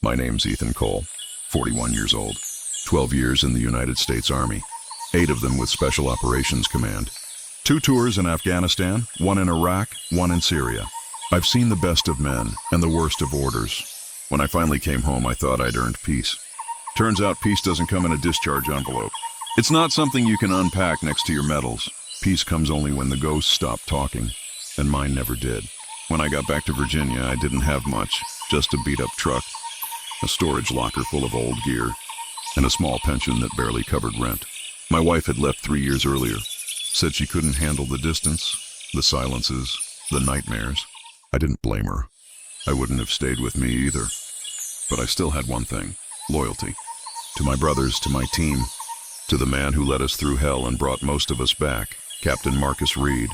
My name's Ethan Cole, 41 years old, 12 years in the United States Army, 8 of them with Special Operations Command. 2 tours in Afghanistan, 1 in Iraq, 1 in Syria. I've seen the best of men and the worst of orders. When I finally came home, I thought I'd earned peace. Turns out peace doesn't come in a discharge envelope. It's not something you can unpack next to your medals. Peace comes only when the ghosts stop talking, and mine never did. When I got back to Virginia, I didn't have much, just a beat-up truck, a storage locker full of old gear, and a small pension that barely covered rent. My wife had left 3 years earlier, said she couldn't handle the distance, the silences, the nightmares. I didn't blame her. I wouldn't have stayed with me either. But I still had one thing, loyalty. To my brothers, to my team, to the man who led us through hell and brought most of us back, Captain Marcus Reed.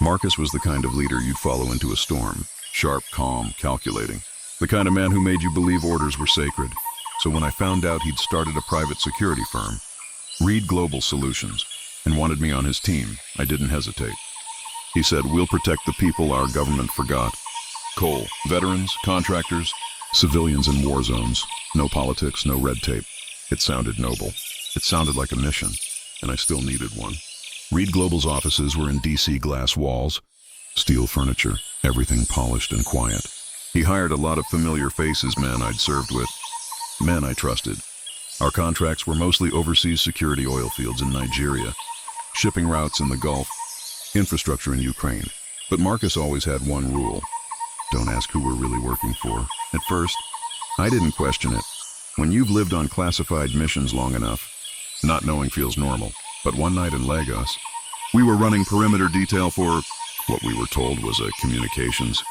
Marcus was the kind of leader you'd follow into a storm, sharp, calm, calculating. The kind of man who made you believe orders were sacred. So when I found out he'd started a private security firm, Reed Global Solutions, and wanted me on his team, I didn't hesitate. He said, "We'll protect the people our government forgot. Cole, veterans, contractors, civilians in war zones. No politics, no red tape." It sounded noble. It sounded like a mission, and I still needed one. Reed Global's offices were in DC glass walls, steel furniture, everything polished and quiet. He hired a lot of familiar faces, men I'd served with, men I trusted. Our contracts were mostly overseas security oil fields in Nigeria, shipping routes in the Gulf, infrastructure in Ukraine. But Marcus always had one rule: don't ask who we're really working for. At first, I didn't question it. When you've lived on classified missions long enough, not knowing feels normal. But one night in Lagos, we were running perimeter detail for what we were told was a communications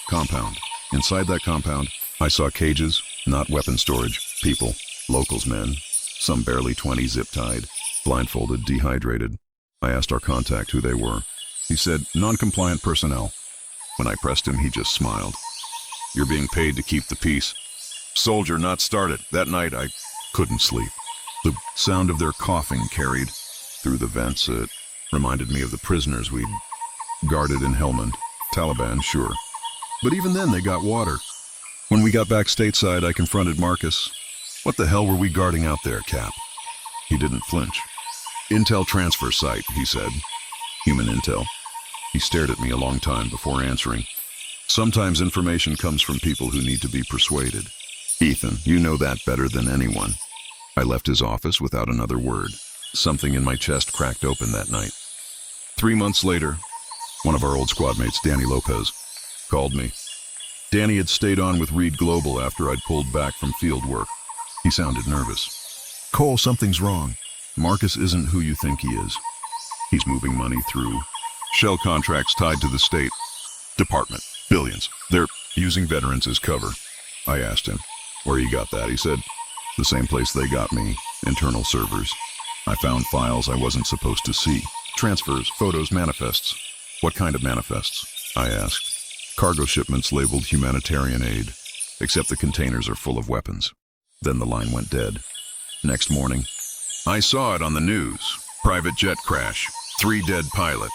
compound. Inside that compound, I saw cages, not weapon storage, people, locals men, some barely 20 zip-tied, blindfolded, dehydrated. I asked our contact who they were. He said, "Non-compliant personnel." When I pressed him, he just smiled. "You're being paid to keep the peace." Soldier, not started. That night, I couldn't sleep. The sound of their coughing carried through the vents. It reminded me of the prisoners we'd guarded in Helmand. Taliban, sure. But even then, they got water. When we got back stateside, I confronted Marcus. "What the hell were we guarding out there, Cap?" He didn't flinch. "Intel transfer site," he said. "Human intel." He stared at me a long time before answering. "Sometimes information comes from people who need to be persuaded. Ethan, you know that better than anyone." I left his office without another word. Something in my chest cracked open that night. 3 months later, one of our old squad mates, Danny Lopez, called me. Danny had stayed on with Reed Global after I'd pulled back from field work. He sounded nervous. "Cole, something's wrong. Marcus isn't who you think he is. He's moving money through shell contracts tied to the State Department. Billions. They're using veterans as cover." I asked him where he got that. He said, "The same place they got me, internal servers. I found files I wasn't supposed to see. Transfers, photos, manifests." "What kind of manifests?" I asked. "Cargo shipments labeled humanitarian aid, except the containers are full of weapons." Then the line went dead. Next morning, "I saw it on the news. Private jet crash, 3 dead pilot.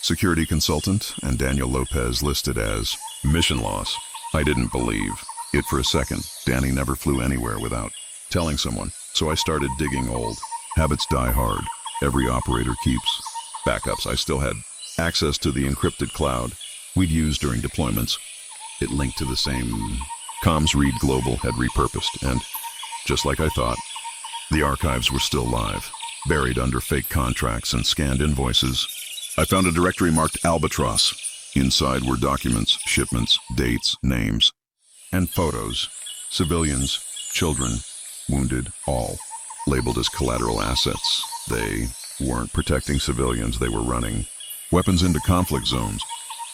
Security consultant and Daniel Lopez listed as mission loss." I didn't believe it for a second. Danny never flew anywhere without telling someone. So I started digging old. Habits die hard. Every operator keeps backups. I still had access to the encrypted cloud we'd used during deployments. It linked to the same comms Reed Global had repurposed, and just like I thought, the archives were still live, buried under fake contracts and scanned invoices. I found a directory marked Albatross. Inside were documents, shipments, dates, names, and photos. Civilians, children, wounded, all labeled as collateral assets. They weren't protecting civilians, they were running weapons into conflict zones,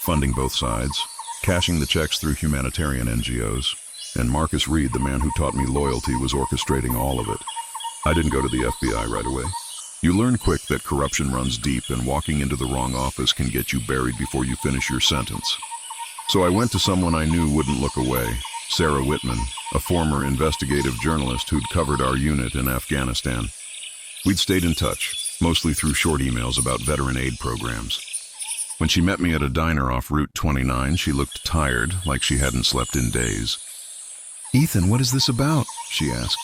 funding both sides, cashing the checks through humanitarian NGOs. And Marcus Reed, the man who taught me loyalty, was orchestrating all of it. I didn't go to the FBI right away. You learn quick that corruption runs deep, and walking into the wrong office can get you buried before you finish your sentence. So I went to someone I knew wouldn't look away, Sarah Whitman, a former investigative journalist who'd covered our unit in Afghanistan. We'd stayed in touch, mostly through short emails about veteran aid programs. When she met me at a diner off Route 29, she looked tired, like she hadn't slept in days. "Ethan, what is this about?" she asked.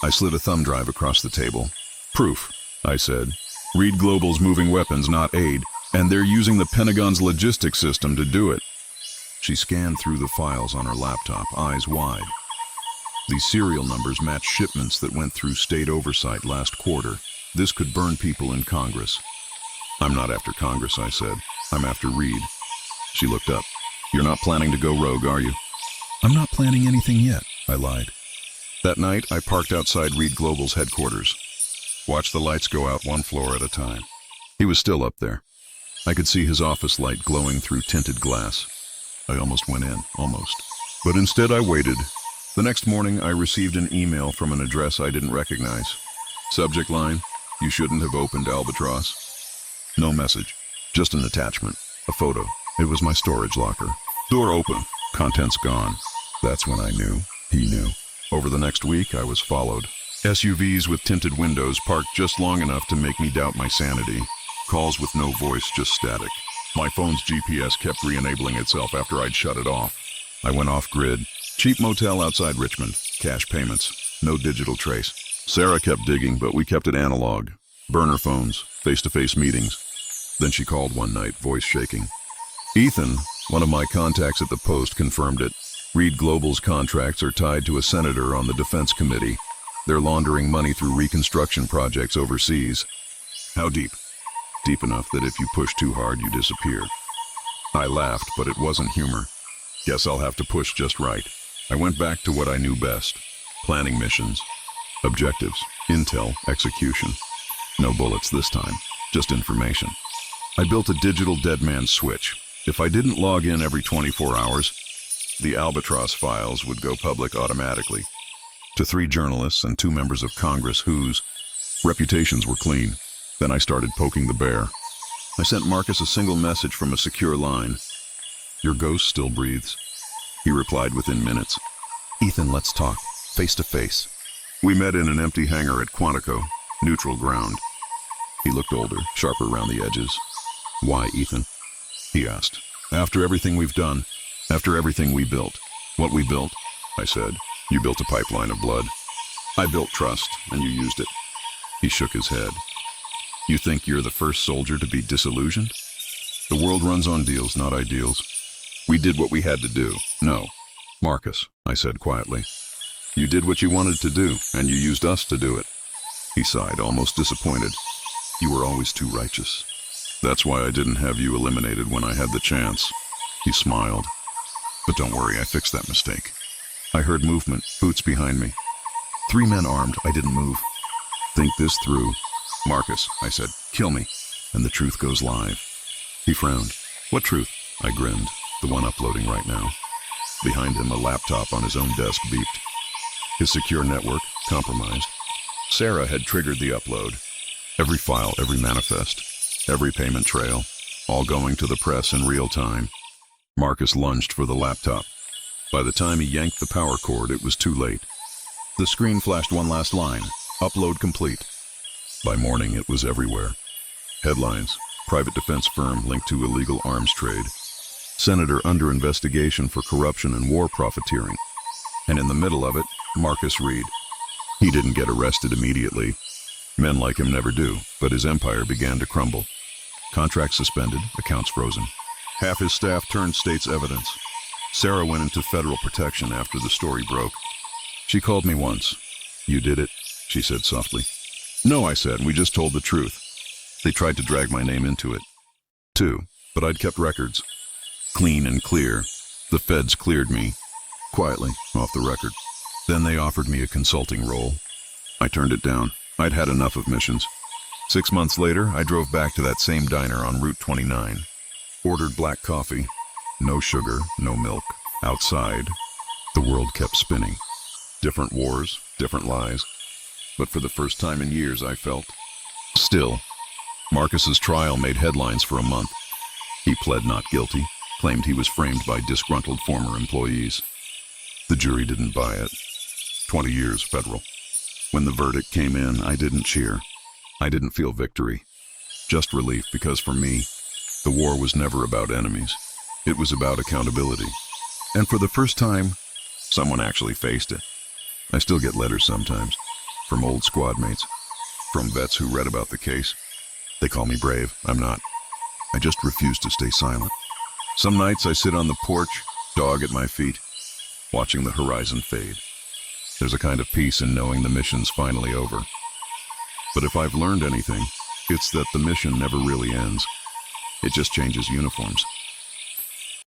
I slid a thumb drive across the table. "Proof," I said. "Reed Global's moving weapons, not aid, and they're using the Pentagon's logistics system to do it." She scanned through the files on her laptop, eyes wide. These serial numbers match shipments that went through state oversight last quarter. This could burn people in Congress. "I'm not after Congress," I said. "I'm after Reed." She looked up. "You're not planning to go rogue, are you?" "I'm not planning anything yet," I lied. That night, I parked outside Reed Global's headquarters. Watched the lights go out one floor at a time. He was still up there. I could see his office light glowing through tinted glass. I almost went in, almost. But instead I waited. The next morning, I received an email from an address I didn't recognize. Subject line, "You shouldn't have opened Albatross." No message, just an attachment, a photo. It was my storage locker. Door open, contents gone. That's when I knew. He knew. Over the next week, I was followed. SUVs with tinted windows parked just long enough to make me doubt my sanity. Calls with no voice, just static. My phone's GPS kept re-enabling itself after I'd shut it off. I went off-grid. Cheap motel outside Richmond. Cash payments. No digital trace. Sarah kept digging, but we kept it analog. Burner phones. Face-to-face meetings. Then she called one night, voice shaking. "Ethan," one of my contacts at the Post, confirmed it. "Reed Global's contracts are tied to a senator on the Defense Committee. They're laundering money through reconstruction projects overseas." "How deep?" "Deep enough that if you push too hard, you disappear." I laughed, but it wasn't humor. Guess I'll have to push just right. I went back to what I knew best. Planning missions. Objectives. Intel. Execution. No bullets this time. Just information. I built a digital dead man switch. If I didn't log in every 24 hours, the Albatross files would go public automatically. To 3 journalists and 2 members of Congress whose reputations were clean. Then I started poking the bear. I sent Marcus a single message from a secure line. "Your ghost still breathes." He replied within minutes. "Ethan, let's talk. Face to face." We met in an empty hangar at Quantico, neutral ground. He looked older, sharper around the edges. "Why, Ethan?" he asked. "After everything we've done, after everything we built." "What we built?" I said. "You built a pipeline of blood." "I built trust, and you used it." He shook his head. "You think you're the first soldier to be disillusioned? The world runs on deals, not ideals. We did what we had to do." "No, Marcus," I said quietly. "You did what you wanted to do, and you used us to do it." He sighed, almost disappointed. "You were always too righteous. That's why I didn't have you eliminated when I had the chance." He smiled. "But don't worry, I fixed that mistake." I heard movement, boots behind me. 3 men armed, I didn't move. "Think this through." "Marcus," I said, "kill me, and the truth goes live." He frowned. "What truth?" I grinned. "The one uploading right now." Behind him, a laptop on his own desk beeped. His secure network, compromised. Sarah had triggered the upload. Every file, every manifest, every payment trail, all going to the press in real time. Marcus lunged for the laptop. By the time he yanked the power cord, it was too late. The screen flashed one last line, "Upload complete." By morning, it was everywhere. Headlines, private defense firm linked to illegal arms trade. Senator under investigation for corruption and war profiteering. And in the middle of it, Marcus Reed. He didn't get arrested immediately. Men like him never do, but his empire began to crumble. Contracts suspended, accounts frozen. Half his staff turned state's evidence. Sarah went into federal protection after the story broke. She called me once. "You did it," she said softly. "No," I said, "we just told the truth." They tried to drag my name into it, too, but I'd kept records. Clean and clear. The feds cleared me, quietly, off the record. Then they offered me a consulting role. I turned it down. I'd had enough of missions. 6 months later, I drove back to that same diner on Route 29. Ordered black coffee. No sugar, no milk. Outside, the world kept spinning. Different wars, different lies. But for the first time in years, I felt still. Marcus's trial made headlines for a month. He pled not guilty, claimed he was framed by disgruntled former employees. The jury didn't buy it. 20 years federal. When the verdict came in, I didn't cheer. I didn't feel victory. Just relief, because for me, the war was never about enemies. It was about accountability. And for the first time, Someone actually faced it. I still get letters sometimes, from old squad mates, from vets who read about the case. They call me brave. I'm not. I just refuse to stay silent. Some nights I sit on the porch, dog at my feet, watching the horizon fade. There's a kind of peace in knowing the mission's finally over. But if I've learned anything, it's that the mission never really ends. It just changes uniforms.